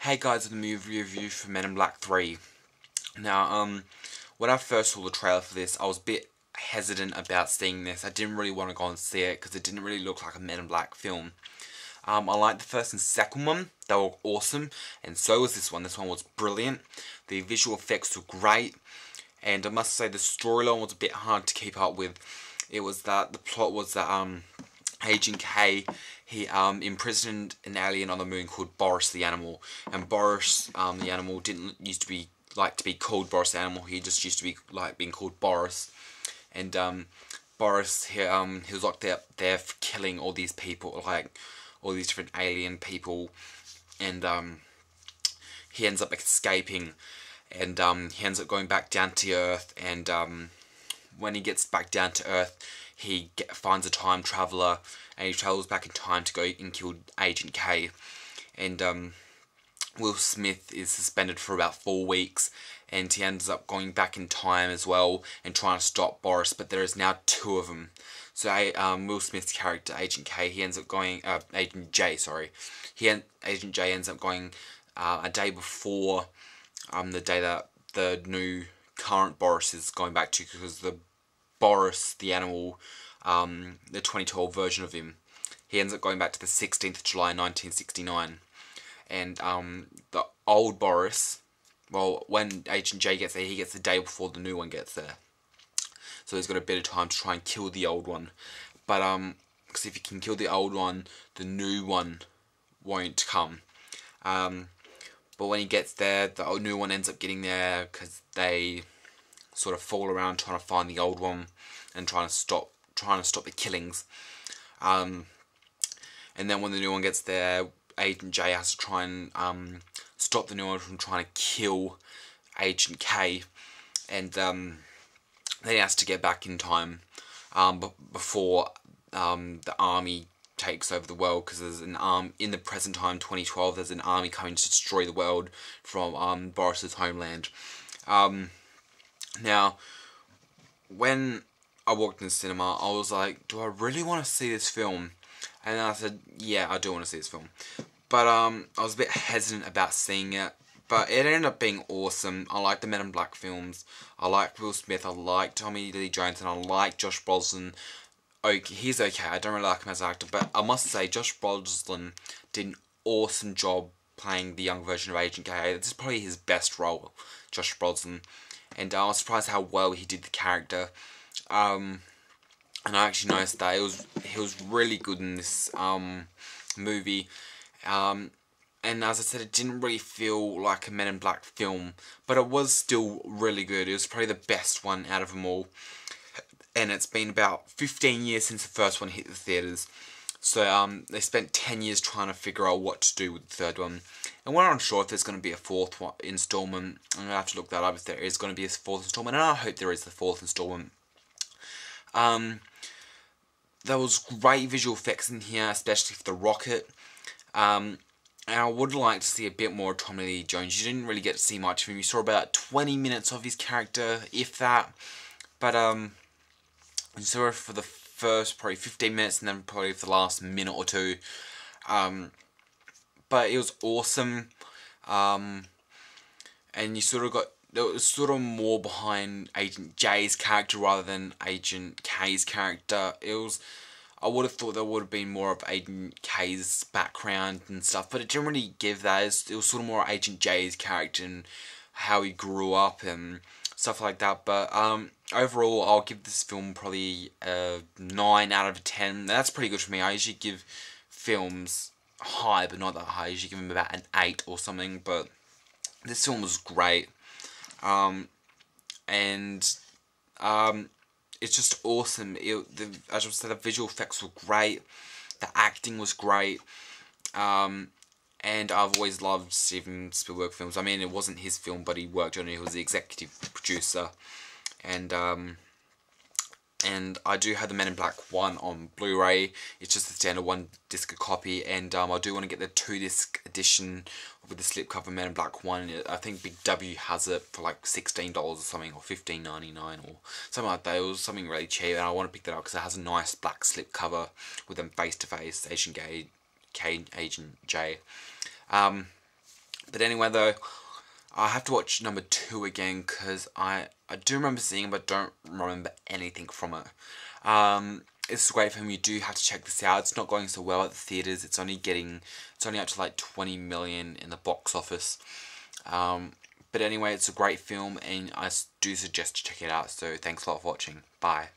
Hey guys, the movie review for Men in Black 3. Now, when I first saw the trailer for this, I was a bit hesitant about seeing this. I didn't really want to go and see it because it didn't really look like a Men in Black film. I liked the first and second one. They were awesome, and so was this one. This one was brilliant. The visual effects were great, and I must say the storyline was a bit hard to keep up with. It was that the plot was that Agent K, he imprisoned an alien on the moon called Boris the Animal, and Boris the Animal didn't used to be like to be called Boris the Animal. He just used to be like being called Boris, and Boris he was locked there for killing all these people, like all these different alien people, and he ends up escaping, and he ends up going back down to Earth, and when he gets back down to Earth, he finds a time traveler, and he travels back in time to go and kill Agent K. And Will Smith is suspended for about 4 weeks, and he ends up going back in time as well and trying to stop Boris, but there is now 2 of them. So Will Smith's character, Agent K, he ends up going, Agent J, sorry. Agent J ends up going a day before the day that the new current Boris is going back to, because the Boris the Animal, the 2012 version of him, he ends up going back to the 16th of July 1969. And the old Boris, well, when Agent J gets there, he gets the day before the new one gets there. So he's got a bit of time to try and kill the old one. But because if he can kill the old one, the new one won't come. But when he gets there, the new one ends up getting there because they sort of fall around trying to find the old one and trying to stop the killings. And then when the new one gets there, Agent J has to try and stop the new one from trying to kill Agent K, and then he has to get back in time before the army takes over the world, because there's an in the present time, 2012, there's an army coming to destroy the world from Boris's homeland. Now, when I walked in the cinema, I was like, do I really want to see this film? And I said, yeah, I do want to see this film. But I was a bit hesitant about seeing it. But it ended up being awesome. I like the Men in Black films. I like Will Smith. I like Tommy Lee Jones. And I like Josh Brolin. Okay, he's okay. I don't really like him as an actor. But I must say, Josh Brolin did an awesome job playing the young version of Agent K. This is probably his best role, Josh Brolin. And I was surprised how well he did the character. And I actually noticed that he was really good in this movie. And as I said, it didn't really feel like a Men in Black film, but it was still really good. It was probably the best one out of them all. And it's been about 15 years since the first one hit the theatres. So they spent 10 years trying to figure out what to do with the third one. And we're unsure if there's going to be a 4th installment. I'm going to have to look that up if there is going to be a 4th installment. And I hope there is the 4th installment. There was great visual effects in here, especially for the rocket. And I would like to see a bit more of Tommy Lee Jones. You didn't really get to see much of him. You saw about 20 minutes of his character, if that. But you saw it for the first probably 15 minutes, and then probably for the last minute or 2. But it was awesome. And you sort of got, there was sort of more behind Agent J's character rather than Agent K's character. I would have thought there would have been more of Agent K's background and stuff, but it didn't really give that. It was sort of more Agent J's character and how he grew up and stuff like that. But overall, I'll give this film probably a 9 out of 10. That's pretty good for me. I usually give films high, but not that high. I usually give them about an 8 or something, but this film was great. It's just awesome. As I said, the visual effects were great. The acting was great. And I've always loved Steven Spielberg films. I mean, it wasn't his film, but he worked on it. He was the executive producer. And I do have the Men in Black 1 on Blu-ray. It's just the standard 1-disc copy, and I do want to get the 2-disc edition with the slipcover Men in Black 1. I think Big W has it for like $16 or something, or $15.99 or something like that. It was something really cheap, and I want to pick that up because it has a nice black slipcover with them face-to-face, Agent K, Agent J. But anyway though, I have to watch number 2 again because I do remember seeing it but don't remember anything from it. It's a great film. You do have to check this out. It's not going so well at the theatres. It's only up to like 20 million in the box office. But anyway, it's a great film and I do suggest you check it out. So thanks a lot for watching. Bye.